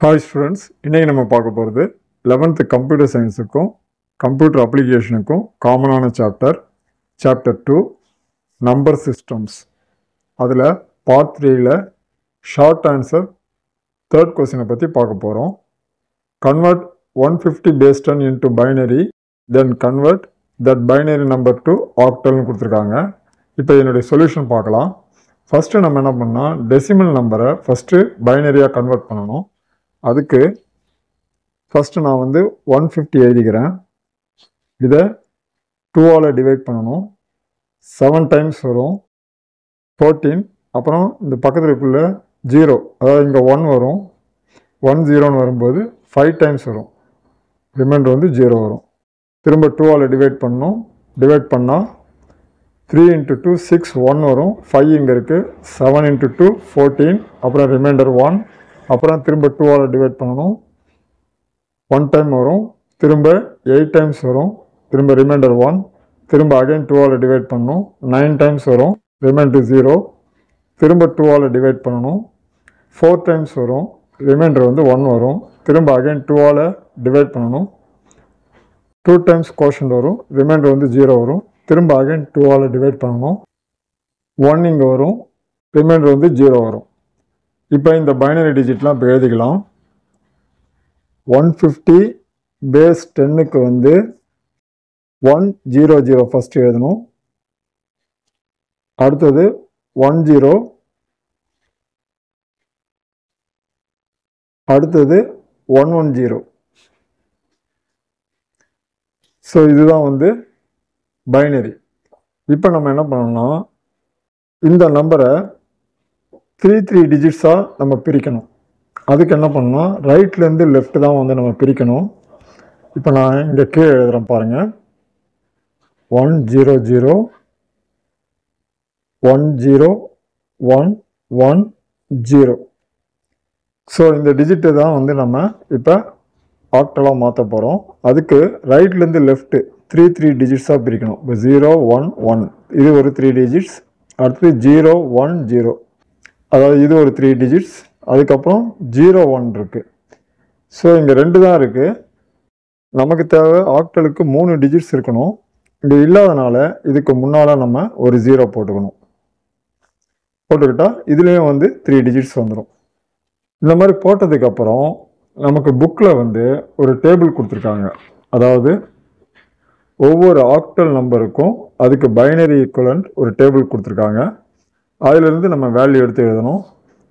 Hi students, இன்னைக்கு நம்ம பார்க்க போகிறது 11th கம்ப்யூட்டர் சயின்ஸுக்கும் கம்ப்யூட்டர் அப்ளிகேஷனுக்கும் காமனான சாப்டர் 2 நம்பர் சிஸ்டம்ஸ். அதில் பார்ட் 3ல் ஷார்ட் ஆன்சர் தேர்ட் கொஸ்டினை பற்றி பார்க்க போகிறோம். Convert 150 base 10 into binary, then convert that binary number to octalனு கொடுத்துருக்காங்க. இப்போ என்னுடைய சொல்யூஷன் பார்க்கலாம். ஃபஸ்ட்டு நம்ம என்ன பண்ணால் டெசிமல் நம்பரை ஃபஸ்ட்டு பைனரியாக கன்வெர்ட் பண்ணணும். அதுக்கு ஃபஸ்ட்டு நான் 150 எழுதிக்கிறேன். இதை 2ஆல் டிவைட் பண்ணணும். 7 டைம்ஸ் வரும் 14. அப்புறம் இந்த பக்கத்தில் இருக்குள்ள 0, அதாவது இங்கே 1 வரும். 1 0ன்னு வரும்போது 5 டைம்ஸ் வரும். ரிமைண்டர் 0 வரும். திரும்ப 2ஆல் டிவைட் பண்ணணும். டிவைட் பண்ணால் 3 into 2 6 1 வரும். 5 இங்கே இருக்குது. 7 into 2 14. அப்புறம் ரிமைண்டர் 1. அப்புறம் திரும்ப 2ஆல் டிவைட் பண்ணணும். 1 டைம் வரும். திரும்ப 8 டைம்ஸ் வரும். திரும்ப ரிமைண்டர் 1. திரும்ப அகைன் 2ஆல் டிவைட் பண்ணணும். 9 டைம்ஸ் வரும். ரிமைண்டர் 0. திரும்ப 2ஆல் டிவைட் பண்ணணும். 4 டைம்ஸ் வரும். ரிமைண்டர் 1 வரும். திரும்ப அகைன் 2ஆல் டிவைட் பண்ணணும். 2 டைம்ஸ் கோஷன்ட் வரும். ரிமைண்டர் 0 வரும். திரும்ப அகைன் 2ஆல் டிவைட் பண்ணணும். 1 இங்கே வரும். ரிமைண்டர் 0 வரும். இப்போ இந்த பைனரி டிஜிட்லாம் இப்போ எழுதிக்கலாம். 150 base 10க்கு 100 ஃபஸ்ட்டு எழுதணும். அடுத்தது 10. அடுத்தது 110. ஸோ இதுதான் பைனரி. இப்போ நம்ம என்ன பண்ணோம்னா இந்த நம்பரை 3 டிஜிட்ஸாக நம்ம பிரிக்கணும். அதுக்கு என்ன பண்ணணும், ரைட்லேருந்து லெஃப்ட் தான் நம்ம பிரிக்கணும். இப்போ நான் இங்கே கீழே எழுதுகிறேன் பாருங்கள். 100 10 110. ஸோ இந்த டிஜிட்டு தான் நம்ம இப்போ ஆக்டலாக மாற்ற போகிறோம். அதுக்கு ரைட்லேருந்து லெஃப்ட்டு 3 டிஜிட்ஸாக பிரிக்கணும். இப்போ 0 1 1 இது ஒரு 3 டிஜிட்ஸ். அடுத்தது 0 1 0, அதாவது இது ஒரு 3 டிஜிட்ஸ். அதுக்கப்புறம் 0 1 இருக்குது. ஸோ இங்கே 2 தான் இருக்குது. நமக்கு தேவை ஆக்டலுக்கு 3 டிஜிட்ஸ் இருக்கணும். இங்கே இல்லாதனால இதுக்கு முன்னால் நம்ம ஒரு 0 போட்டுக்கணும். போட்டுக்கிட்டால் இதுலேயும் 3 டிஜிட்ஸ் வந்துடும். இந்த மாதிரி போட்டதுக்கப்புறம் நமக்கு புக்கில் ஒரு டேபிள் கொடுத்துருக்காங்க. அதாவது ஒவ்வொரு ஆக்டல் நம்பருக்கும் அதுக்கு பைனரி ஈக்குவலண்ட் ஒரு டேபிள் கொடுத்துருக்காங்க. அதிலிருந்து நம்ம வேல்யூ எடுத்து எழுதணும்.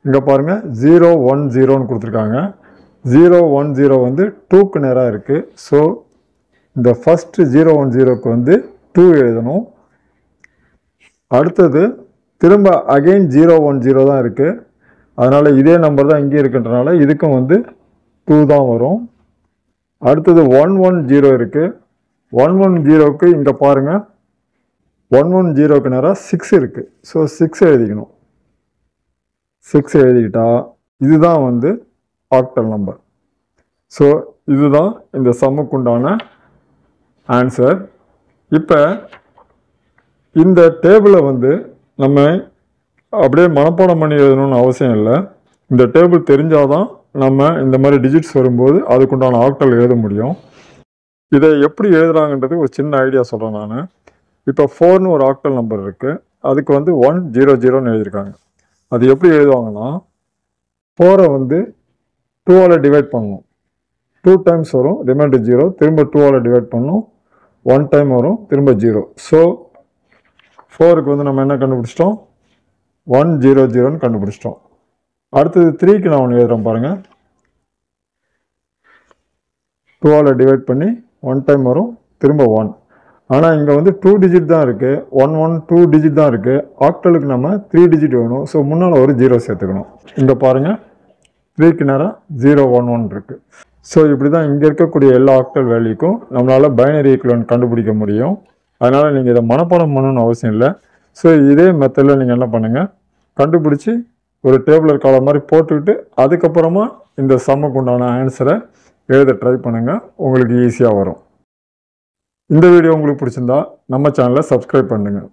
இங்கே பாருங்கள் 0 1 0ன்னு கொடுத்துருக்காங்க. 0 1 0 2க்கு நேராக இருக்குது. ஸோ இந்த ஃபஸ்ட்டு 0 1 0க்கு 2 எழுதணும். அடுத்தது திரும்ப அகெயின் 0 1 0 தான் இருக்குது. அதனால் இதே நம்பர் தான் இங்கே இருக்குன்றனால இதுக்கும் 2 தான் வரும். அடுத்தது 1 1 0 இருக்குது. 1 1 0க்கு இங்கே பாருங்கள் 1 1 0க்கு நேராக 6 இருக்குது. ஸோ 6 எழுதிக்கணும். 6 எழுதிக்கிட்டா இதுதான் ஆக்டல் நம்பர். ஸோ இதுதான் இந்த சம்முக்குண்டான ஆன்சர். இப்போ இந்த டேபிளை நம்ம அப்படியே மனப்பாடம் பண்ணி எழுதணும்னு அவசியம் இல்லை. இந்த டேபிள் தெரிஞ்சால் தான் நம்ம இந்த மாதிரி டிஜிட்ஸ் வரும்போது அதுக்குண்டான ஆக்டல் எழுத முடியும். இதை எப்படி எழுதுறாங்கன்றது ஒரு சின்ன ஐடியா சொல்கிறேன் நான். இப்போ 4ன்னு ஒரு ஆக்டல் நம்பர் இருக்குது. அதுக்கு 100ன்னு எழுதியிருக்காங்க. அது எப்படி எழுதுவாங்கன்னா 4ஐ 2ஆல் டிவைட் பண்ணணும். 2 டைம்ஸ் வரும். ரிமைண்டர் 0. திரும்ப 2ஆல் டிவைட் பண்ணணும். 1 டைம் வரும். திரும்ப 0. ஸோ 4க்கு நம்ம என்ன கண்டுபிடிச்சிட்டோம், 100ன்னு கண்டுபிடிச்சிட்டோம். அடுத்தது 3க்கு நான் ஒன்று எழுதுகிறேன் பாருங்கள். 2ஆல் டிவைட் பண்ணி 1 டைம் வரும். திரும்ப 1. ஆனால் இங்கே 2 டிஜிட் தான் இருக்குது. 1 1 2 டிஜிட் தான் இருக்குது. ஆக்டலுக்கு நம்ம 3 டிஜிட் வேணும். ஸோ முன்னால் ஒரு 0 சேர்த்துக்கணும். இங்கே பாருங்கள் 3க்கு நேரம் 0 1 1 இருக்குது. ஸோ இப்படி தான் இங்கே இருக்கக்கூடிய எல்லா ஆக்டல் வேல்யூக்கும் நம்மளால் பைனரி ஈக்குவலண்ட் கண்டுபிடிக்க முடியும். அதனால் நீங்கள் இதை மனப்பாடம் பண்ணணும்னு அவசியம் இல்லை. ஸோ இதே மெத்தடில் நீங்கள் என்ன பண்ணுங்கள், கண்டுபிடிச்சி ஒரு டேபிளர் காலம் மாதிரி போட்டுக்கிட்டு அதுக்கப்புறமா இந்த சம்முக்கு உண்டான ஆன்சரை எழுத ட்ரை பண்ணுங்கள். உங்களுக்கு ஈஸியாக வரும். இந்த வீடியோ உங்களுக்கு பிடிச்சிருந்தா நம்ம சேனலை சப்ஸ்கிரைப் பண்ணுங்கள்.